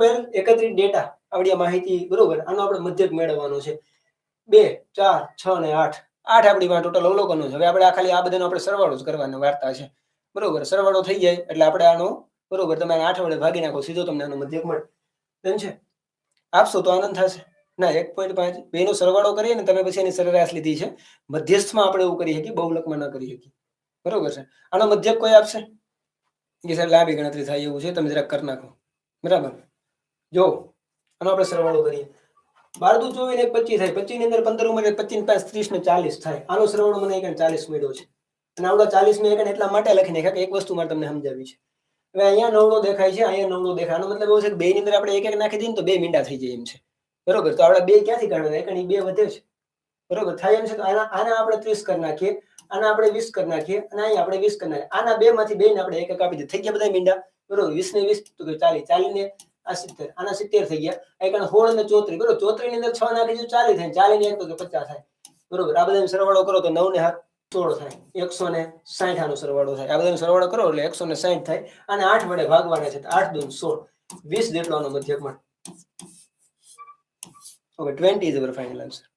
આપેલ એકત્રિત ડેટા આવડી માહિતી બરોબર આનો આપણે મધ્યક મેળવવાનો છે 2 4 6 અને 8 આપણી પાસે ટોટલ અવલોકનો છે હવે આપણે આ ખાલી આ બધાનો આપણે સરવાળો જ કરવાનો વાર્તા છે બરોબર સરવાળો થઈ જાય એટલે આપણે આનો બરોબર તમે 8 વડે ભાગી નાખો સીધો તમને આનો મધ્યક મળે ડન છે આપશો તો આનંદ થશે ના 1.5 બેનો સરવાળો કરીએ ને તમે પછી એની સરેરાશ લીધી છે મધ્યસ્થમાં આપણે એવું કરી શકીએ બહુલકમાં ન કરી શકીએ બરોબર છે આનો મધ્યક કોઈ આપશે કે સર લાંબી ગણતરી થાય એવું છે તમે જરાક કરી નાખો બરાબર જો આનો આપણે સરવાળો કરીએ 12 દુ 24 ને 25 થાય 25 ની અંદર 15 ઉમેરે 25 5 30 ને 40 થાય આનો સરવાળો મને એક 40 મળ્યો છે અને આવડા 40 ને એક એટલા માટે લખી નાખ્યા કે એક વસ્તુ મારે તમને સમજાવી છે હવે અહીંયા નવડો દેખાય છે અહીંયા નવડો દેખાય આનો મતલબ એવું છે કે બે ની અંદર આપણે એક નાખી દઈએ તો બે મીંડા થઈ જાય એમ છે બરોબર તો આપણે બે ક્યાંથી કાઢવાના એકની બે વધે છે બરોબર થાય એમ છે તો આના આપણે 30 કરી નાખીએ આના આપણે 20 કરી નાખીએ અને અહીંયા આપણે 20 કરી નાખીએ આના બે માંથી બે ને આપણે એક એક આપી દે થઈ ગયા બધા મીંડા બરોબર 20 ને 20 તો 40 ને આ 70 આના 70 થઈ ગયા એક 16 ને 34 બરોબર 34 ની અંદર 6 નાખી દો 40 થાય 40 ને 1 તો 50 થાય બરોબર આ બધાનો સરવાળો કરો તો 9 ને 16 થાય 160 આનો સરવાળો થાય આ બધાનો સરવાળો કરો એટલે 160 થાય અને 8 વડે ભાગવાના છે તો 8 દુ 16 20 જેટલો આનો મધ્યક મળે okay 20 is our final answer